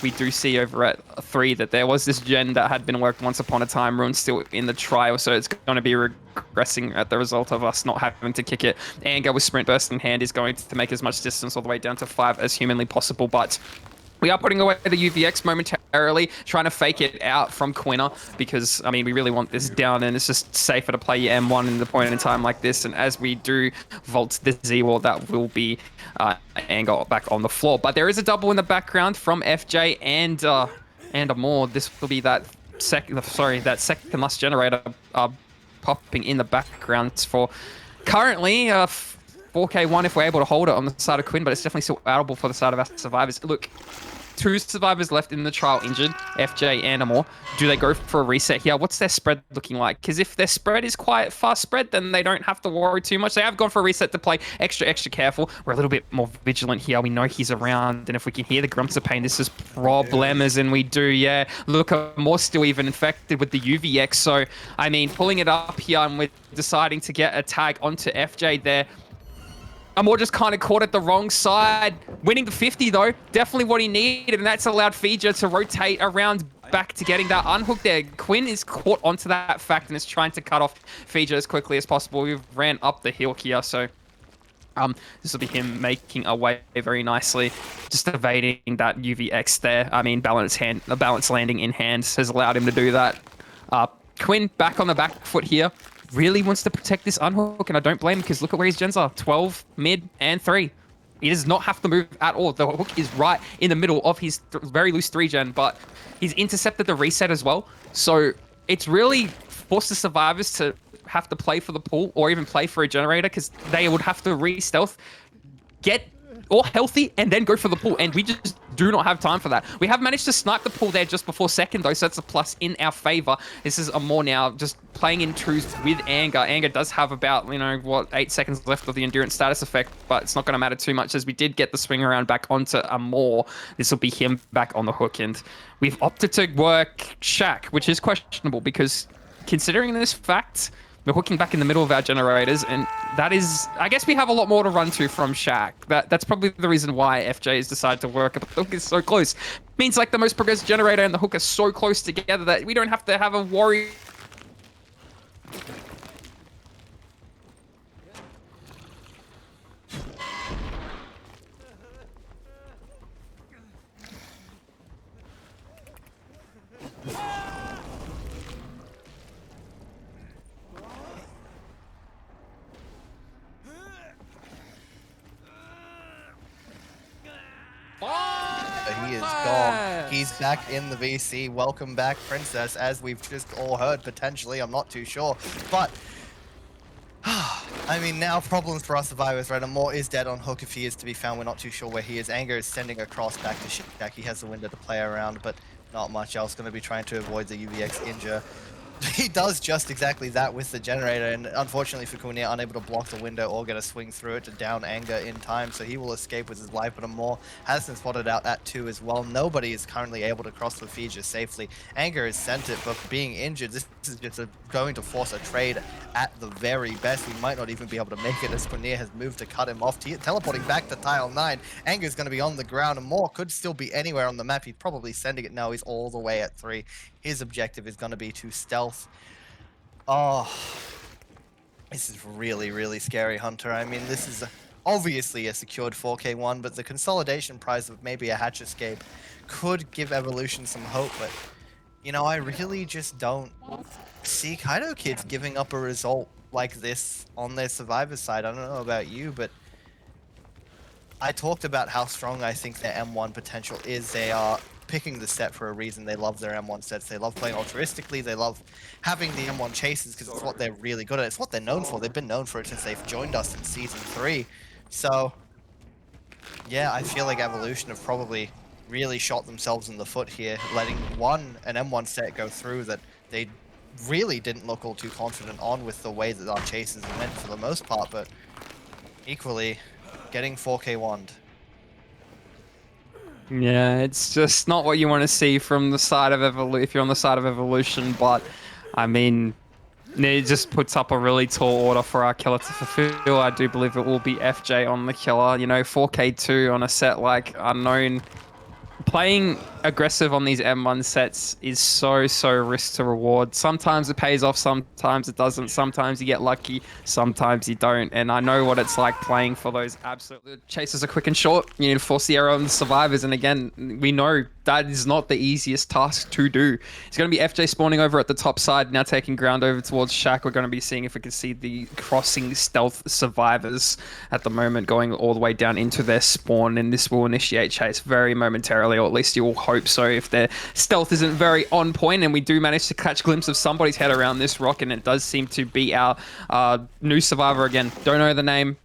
We do see over at 3 that there was this gen that had been worked once upon a time. Rune's still in the trial, so it's going to be regressing at the result of us not having to kick it. Anger with Sprint Burst in hand is going to make as much distance all the way down to 5 as humanly possible, but we are putting away the UVX momentarily, trying to fake it out from Quinner because, I mean, we really want this down and it's just safer to play your M1 in the point in time like this. And as we do vault the Z-Wall, that will be Anger back on the floor. But there is a double in the background from FJ and Amor. This will be that second last generator popping in the background for currently 4K1 if we're able to hold it on the side of Quinn, but it's definitely still outable for the side of our survivors. Look, 2 survivors left in the trial injured, FJ and Amor. Do they go for a reset here? What's their spread looking like? Because if their spread is quite fast spread, then they don't have to worry too much. They have gone for a reset to play extra careful. We're a little bit more vigilant here. We know he's around, and if we can hear the grumps of pain, this is problems, and we do, yeah. Look, Amor's still even infected with the UVX, so, I mean, pulling it up here, and we're deciding to get a tag onto FJ there. Amor just kind of caught it the wrong side. Winning the 50, though, definitely what he needed, and that's allowed Fija to rotate around back to getting that unhook there. Quinn is caught onto that fact and is trying to cut off Fija as quickly as possible. We've ran up the hill here, so this will be him making away very nicely, just evading that UVX there. I mean, the balance landing in hand has allowed him to do that. Quinn back on the back foot here. Really wants to protect this unhook, and I don't blame him because look at where his gens are. 12, mid, and 3. He does not have to move at all. The hook is right in the middle of his very loose 3-gen, but he's intercepted the reset as well. So it's really forced the survivors to have to play for the pool or even play for a generator because they would have to re-stealth, get all healthy, and then go for the pool, and we just do not have time for that. We have managed to snipe the pool there just before second, though, so that's a plus in our favor. This is Amor now just playing in twos with Anger. Anger does have about, 8 seconds left of the endurance status effect, but it's not going to matter too much as we did get the swing around back onto Amor. This will be him back on the hook, and we've opted to work Shaq, which is questionable because considering this fact, we're hooking back in the middle of our generators, and that is, I guess we have a lot more to run to from Shaq. That's probably the reason why FJ has decided to work it, but the hook is so close. Means like the most progressive generator and the hook are so close together that we don't have to have a worry. He is gone. He's back in the VC. Welcome back, Princess, as we've just all heard, potentially. I'm not too sure. But, I mean, now problems for our survivors, right? Amor is dead on hook if he is to be found. We're not too sure where he is. Anger is sending across back to Shaq. He has the window to play around, but not much else. Going to be trying to avoid the UVX injure. He does just exactly that with the generator, and unfortunately for Kunia, unable to block the window or get a swing through it to down Anger in time, so he will escape with his life, but Amor has been spotted out at 2 as well. Nobody is currently able to cross the Fija safely. Anger is sent it, but being injured, this is just going to force a trade at the very best. He might not even be able to make it as Kunia has moved to cut him off, teleporting back to tile 9. Anger is going to be on the ground, and Amor could still be anywhere on the map. He's probably sending it now. He's all the way at 3. His objective is going to be to stealth. Oh, this is really, really scary, Hunter. I mean, this is obviously a secured 4K1, but the consolidation prize of maybe a hatch escape could give Evolution some hope. But, I really just don't see Kaitokids giving up a result like this on their survivor side. I don't know about you, but I talked about how strong I think their M1 potential is. They are picking the set for a reason. They love their M1 sets. They love playing altruistically. They love having the M1 chases because it's what they're really good at. It's what they're known for. They've been known for it since they've joined us in Season 3. So, yeah, I feel like Evolution have probably really shot themselves in the foot here, letting an M1 set go through that they really didn't look all too confident on with the way that our chases went for the most part, but equally getting 4K wand. Yeah, it's just not what you want to see from the side of Evolution if you're on the side of Evolution, but I mean, it just puts up a really tall order for our killer to fulfill. I do believe it will be FJ on the killer. You know, 4K2 on a set like Unknown. Playing aggressive on these M1 sets is so risk to reward. Sometimes it pays off, sometimes it doesn't. Sometimes you get lucky, sometimes you don't. And I know what it's like playing for those absolute chases are quick and short. You need to force the error on the survivors. And again, we know that is not the easiest task to do. It's going to be FJ spawning over at the top side, now taking ground over towards Shaq. We're going to be seeing if we can see the crossing stealth survivors at the moment going all the way down into their spawn. And this will initiate chase very momentarily, or at least you will hope so, if their stealth isn't very on point, and we do manage to catch a glimpse of somebody's head around this rock, and it does seem to be our new survivor again. Don't know the name.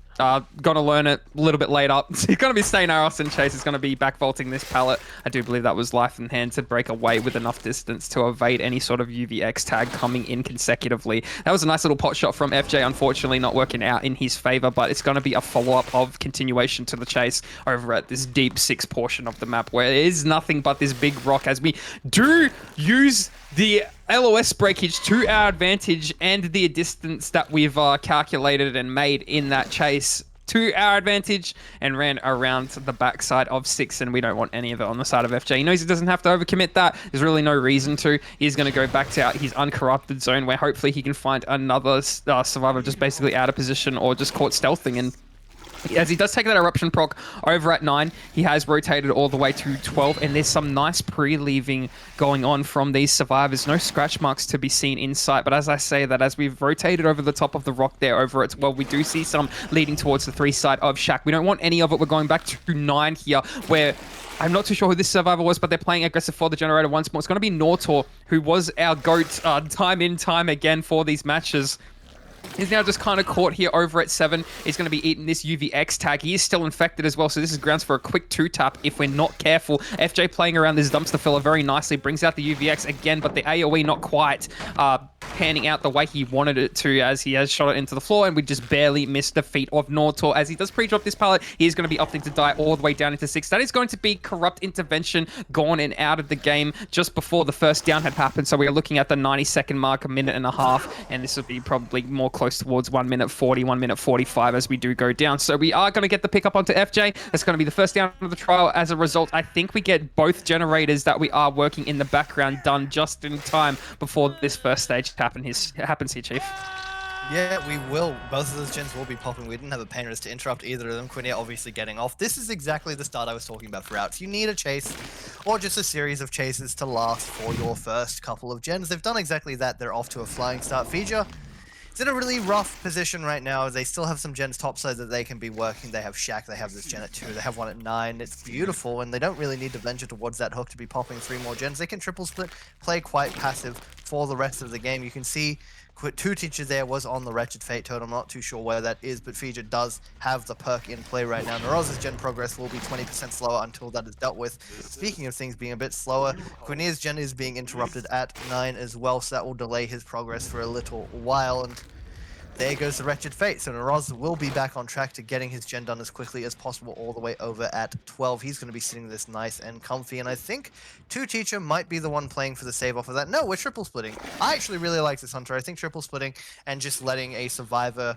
Gonna learn it a little bit later. He's gonna be staying our Austin Chase. Is gonna be back vaulting this pallet. I do believe that was life in hand to break away with enough distance to evade any sort of UVX tag coming in consecutively. That was a nice little pot shot from FJ, unfortunately not working out in his favor, but it's gonna be a follow-up of continuation to the chase over at this deep 6 portion of the map where there is nothing but this big rock, as we do use the LOS breakage to our advantage and the distance that we've calculated and made in that chase to our advantage, and ran around the backside of 6, and we don't want any of it on the side of FJ. He knows he doesn't have to overcommit that. There's really no reason to. He's going to go back to his uncorrupted zone where hopefully he can find another survivor just basically out of position or just caught stealthing. And as he does take that eruption proc over at 9, he has rotated all the way to 12, and there's some nice pre-leaving going on from these survivors. No scratch marks to be seen in sight, but as I say that, as we've rotated over the top of the rock there over at 12, we do see some leading towards the 3 side of Shaq. We don't want any of it. We're going back to 9 here, where I'm not too sure who this survivor was, but they're playing aggressive for the generator once more. It's going to be Nortor, who was our GOAT time in, time again for these matches. He's now just kind of caught here over at 7. He's going to be eating this UVX tag. He is still infected as well, so this is grounds for a quick 2-tap if we're not careful. FJ playing around this dumpster filler very nicely, brings out the UVX again, but the AoE not quite panning out the way he wanted it to, as he has shot it into the floor, and we just barely missed the feet of Nortor. As he does pre-drop this pallet, he is going to be opting to die all the way down into 6. That is going to be corrupt intervention gone and out of the game just before the first down had happened, so we are looking at the 90-second mark, a minute and a half, and this will be probably more close towards 1 minute 40, 1 minute 45 as we do go down. So we are going to get the pick up onto FJ. That's going to be the first down of the trial. As a result, I think we get both generators that we are working in the background done just in time before this first stage happens here, Chief. Yeah, we will. Both of those gens will be popping. We didn't have a painter to interrupt either of them. Quinia obviously getting off. This is exactly the start I was talking about for routes. You need a chase or just a series of chases to last for your first couple of gens. They've done exactly that. They're off to a flying start. Fija is in a really rough position right now. They still have some gens topside that they can be working. They have Shaq, they have this gen at 2, they have one at 9. It's beautiful, and they don't really need to venture towards that hook to be popping 3 more gens. They can triple split, play quite passive for the rest of the game. You can see 2 teachers there was on the Wretched Fate totem. I'm not too sure where that is, but Fija does have the perk in play right now. Naroz's gen progress will be 20% slower until that is dealt with. Speaking of things being a bit slower, Quinier's gen is being interrupted at 9 as well, so that will delay his progress for a little while. And there goes the Wretched Fate. So Naroz will be back on track to getting his gen done as quickly as possible all the way over at 12. He's going to be sitting this nice and comfy, and I think 2 Teacher might be the one playing for the save off of that. No, we're triple splitting. I actually really like this Hunter. I think triple splitting and just letting a survivor...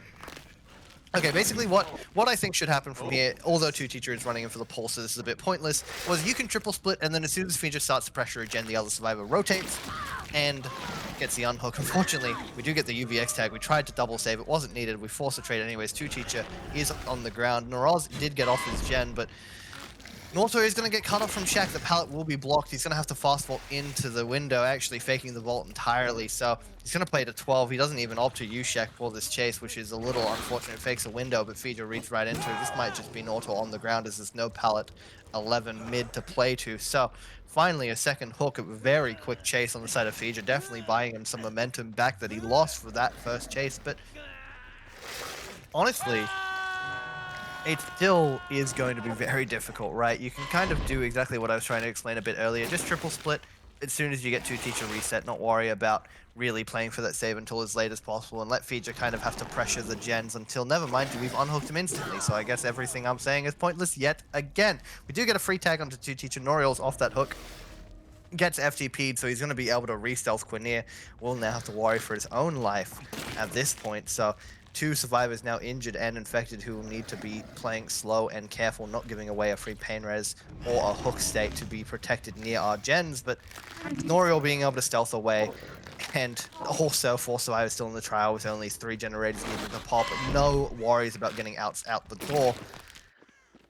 Okay, basically what I think should happen from here, although 2 Teacher is running in for the pulse, so this is a bit pointless, was you can triple split, and then as soon as Fija starts to pressure a gen, the other survivor rotates and gets the unhook. Unfortunately, we do get the UVX tag. We tried to double save. It wasn't needed. We forced a trade anyways. 2 Teacher is on the ground. Naraz did get off his gen, but Norto is going to get cut off from Shaq. The pallet will be blocked. He's going to have to fast vault into the window, actually faking the vault entirely. So he's going to play to 12. He doesn't even opt to use Shaq for this chase, which is a little unfortunate. Fakes a window, but Feeder reads right into it. This might just be Norto on the ground as there's no pallet 11 mid to play to. So finally a second hook, a very quick chase on the side of Feeder, definitely buying him some momentum back that he lost for that first chase. But honestly, it still is going to be very difficult, right? You can kind of do exactly what I was trying to explain a bit earlier. Just triple split as soon as you get 2-teacher reset, not worry about really playing for that save until as late as possible, and let Feature kind of have to pressure the gens until, never mind, we've unhooked him instantly. So I guess everything I'm saying is pointless yet again. We do get a free tag onto 2-teacher. Noriel's off that hook. Gets FTP'd, so he's going to be able to re-stealth Quinir. Will now have to worry for his own life at this point. So 2 survivors now injured and infected who will need to be playing slow and careful, not giving away a free pain res or a hook state to be protected near our gens. But Noriel being able to stealth away, and also 4 survivors still in the trial with only 3 generators needing to pop. No worries about getting out the door.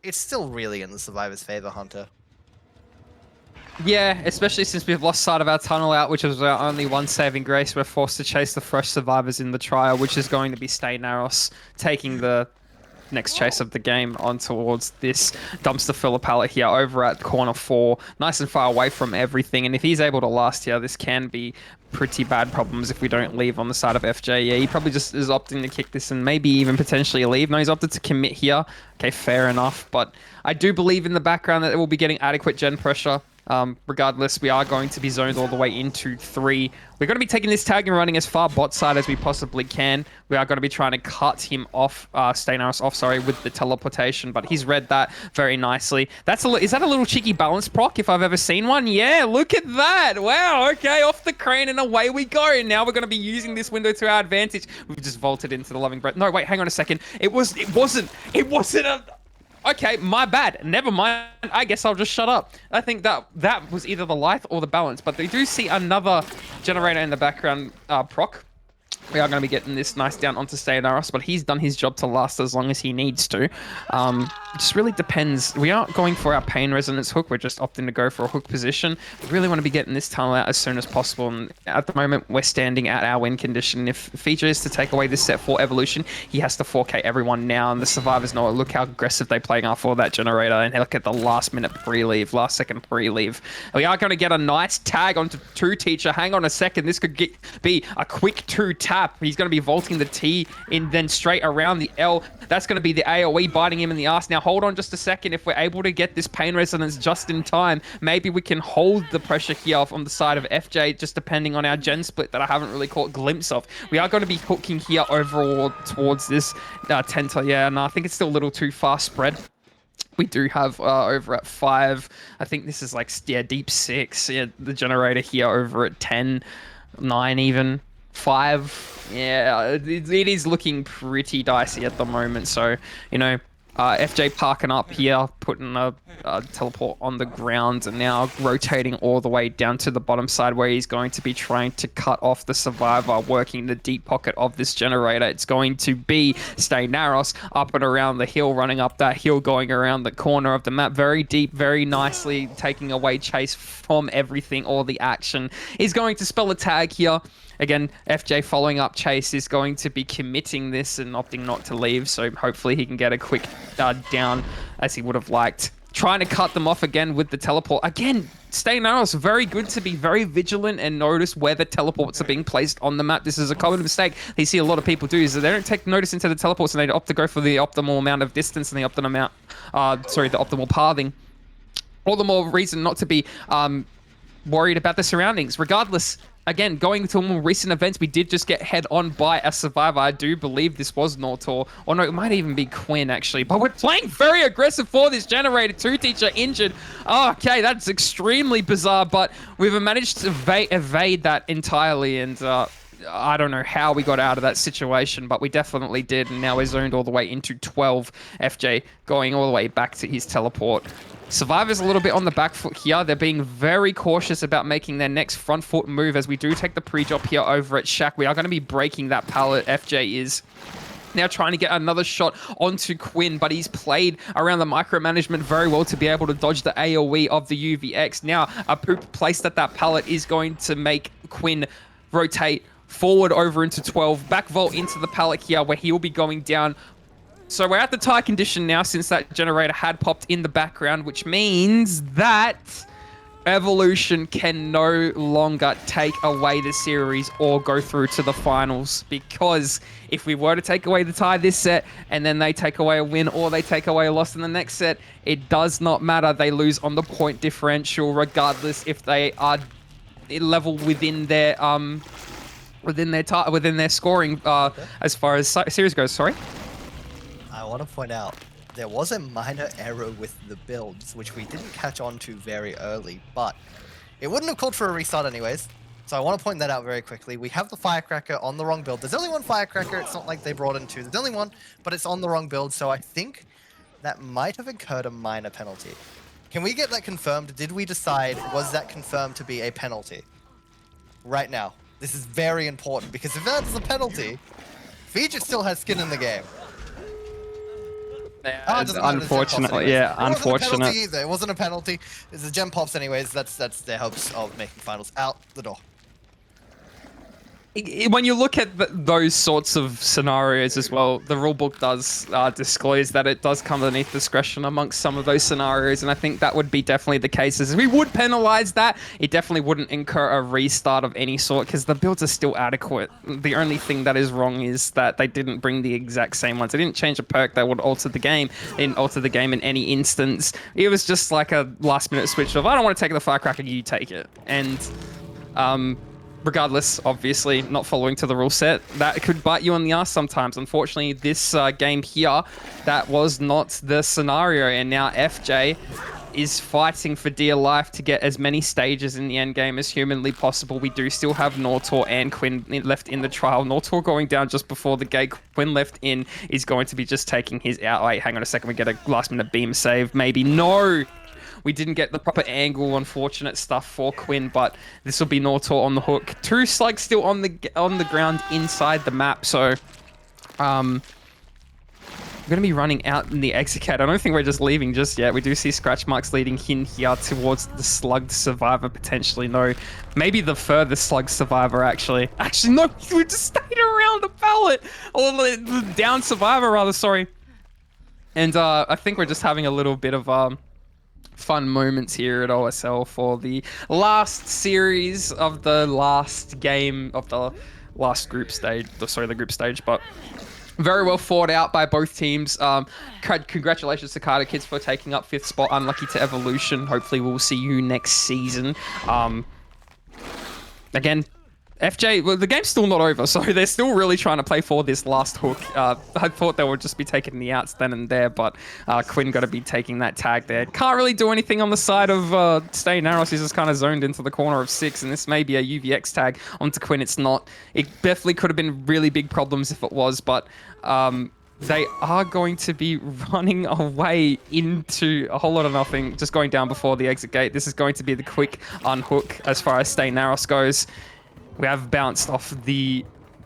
It's still really in the survivors' favor, Hunter. Yeah, especially since we've lost sight of our tunnel out, which was our only one saving grace. We're forced to chase the fresh survivors in the trial, which is going to be Stay Naros taking the next chase of the game on towards this dumpster filler pallet here over at corner 4. Nice and far away from everything. And if he's able to last here, this can be pretty bad problems if we don't leave on the side of FJ. Yeah, he probably just is opting to kick this and maybe even potentially leave. No, he's opted to commit here. Okay, fair enough. But I do believe in the background that it will be getting adequate gen pressure. Regardless, we are going to be zoned all the way into 3. We're going to be taking this tag and running as far bot side as we possibly can. We are going to be trying to cut him off, Staynaris off, sorry, with the teleportation, but he's read that very nicely. Is that a little cheeky balance proc if I've ever seen one? Yeah, look at that. Wow, okay, off the crane and away we go. Now we're going to be using this window to our advantage. We've just vaulted into the loving breath. No, wait, hang on a second. It wasn't a... Okay, my bad. Never mind. I guess I'll just shut up. I think that was either the light or the balance, but they do see another generator in the background proc. We are going to be getting this nice down onto Staynaris, but he's done his job to last as long as he needs to. It just really depends. We aren't going for our pain resonance hook. We're just opting to go for a hook position. We really want to be getting this tunnel out as soon as possible. And at the moment, we're standing at our win condition. If Feature is to take away this set 4 evolution, he has to 4K everyone now. And the survivors know it. Look how aggressive they playing are for that generator. And look at the last minute pre-leave, last second pre-leave. We are going to get a nice tag onto 2-teacher. Hang on a second. This could be a quick 2 tap. He's going to be vaulting the T in, then straight around the L. That's going to be the AoE biting him in the ass. Now, hold on just a second. If we're able to get this pain resonance just in time, maybe we can hold the pressure here on the side of FJ, just depending on our gen split that I haven't really caught a glimpse of. We are going to be hooking here overall towards this Tenta. Yeah, no, I think it's still a little too far spread. We do have over at 5. I think this is like, yeah, deep 6. Yeah, the generator here over at 10, 9 even. 5, yeah, it is looking pretty dicey at the moment. So, you know, FJ parking up here, putting a teleport on the ground, and now rotating all the way down to the bottom side where he's going to be trying to cut off the survivor, working the deep pocket of this generator. It's going to be Staynaris up and around the hill, running up that hill, going around the corner of the map, very deep, very nicely, taking away Chase from everything, all the action. He's going to spell a tag here. Again, FJ following up Chase is going to be committing this and opting not to leave, so hopefully he can get a quick down as he would have liked. Trying to cut them off again with the teleport. Again, Staynaris, very good to be very vigilant and notice where the teleports are being placed on the map. This is a common mistake they see a lot of people do, is that they don't take notice into the teleports and they opt to go for the optimal amount of distance and the optimal amount, the optimal pathing. All the more reason not to be worried about the surroundings. Regardless, again, going to more recent events, we did just get head on by a survivor. I do believe this was Nortor. Or no, it might even be Quinn, actually. But we're playing very aggressive for this generator. 2-teacher injured. Oh, okay, that's extremely bizarre. But we've managed to evade that entirely. And I don't know how we got out of that situation, but we definitely did. And now we're zoned all the way into 12. FJ going all the way back to his teleport. Survivor's a little bit on the back foot here. They're being very cautious about making their next front foot move as we do take the pre-drop here over at Shaq. We are going to be breaking that pallet. FJ is. Now trying to get another shot onto Quinn, but he's played around the micromanagement very well to be able to dodge the AoE of the UVX. Now, a poop placed at that pallet is going to make Quinn rotate forward over into 12, back vault into the pallet here where he will be going down. So we're at the tie condition now since that generator had popped in the background, which means that Evolution can no longer take away the series or go through to the finals, because if we were to take away the tie this set and then they take away a win or they take away a loss in the next set, it does not matter. They lose on the point differential regardless if they are level within their scoring as far as series goes. Sorry. I want to point out, there was a minor error with the builds, which we didn't catch on to very early, but it wouldn't have called for a restart anyways. So I want to point that out very quickly. We have the Firecracker on the wrong build. There's only one Firecracker. It's not like they brought in two. There's only one, but it's on the wrong build. So I think that might have incurred a minor penalty. Can we get that confirmed? Did we decide, was that confirmed to be a penalty? Right now. This is very important, because if that's the penalty, Feature still has skin in the game. Unfortunately, yeah, unfortunate. It wasn't a penalty. It's the gem pops anyways. That's their hopes of making finals. Out the door. When you look at those sorts of scenarios as well, the rulebook does disclose that it does come underneath discretion amongst some of those scenarios, and I think that would be definitely the case. As we would penalize that, it definitely wouldn't incur a restart of any sort because the builds are still adequate. The only thing that is wrong is that they didn't bring the exact same ones. They didn't change a perk that would alter the game. They didn't alter the game in any instance. It was just like a last-minute switch of, I don't want to take the Firecracker, you take it. And regardless, obviously, not following to the rule set, that could bite you on the ass sometimes. Unfortunately, this game here, that was not the scenario. And now FJ is fighting for dear life to get as many stages in the end game as humanly possible. We do still have Nortor and Quinn left in the trial. Nortor going down just before the gate. Quinn left in is going to be just taking his out. Wait, hang on a second. We get a last-minute beam save. Maybe. No! We didn't get the proper angle, unfortunate stuff for Quinn, but this will be Nortor on the hook. Two slugs still on the ground inside the map, so we're going to be running out in the exit gate. I don't think we're just leaving just yet. We do see scratch marks leading in here towards the slugged survivor, potentially. No, maybe the furthest slugged survivor, actually. Actually, no, we just stayed around the pallet. Or the down survivor, rather, sorry. And I think we're just having a little bit of fun moments here at OSL for the last series of the last game of the last group stage. Sorry, the group stage, but very well fought out by both teams. Congratulations to Kaitokids for taking up 5th spot. Unlucky to Evolution. Hopefully we'll see you next season. Again, FJ, well, the game's still not over, so they're still really trying to play for this last hook. I thought they would just be taking the outs then and there, but Quinn got to be taking that tag there. Can't really do anything on the side of Stay Narrows. He's just kind of zoned into the corner of 6, and this may be a UVX tag onto Quinn. It's not. It definitely could have been really big problems if it was, but they are going to be running away into a whole lot of nothing, just going down before the exit gate. This is going to be the quick unhook as far as Stay Narrows goes. We have bounced off the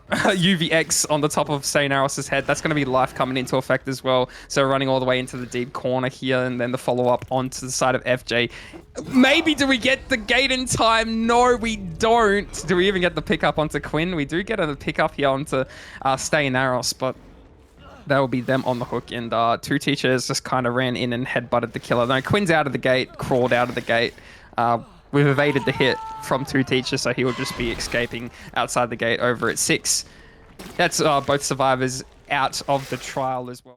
UVX on the top of Stay Narrows' head. That's going to be life coming into effect as well. So running all the way into the deep corner here, and then the follow-up onto the side of FJ. Maybe do we get the gate in time? No, we don't. Do we even get the pickup onto Quinn? We do get a pickup here onto Stay Narrows, but that will be them on the hook. And two teachers just kind of ran in and headbutted the killer. No, Quinn's out of the gate, crawled out of the gate. We've evaded the hit from two teachers, so he will just be escaping outside the gate over at 6. That's both survivors out of the trial as well.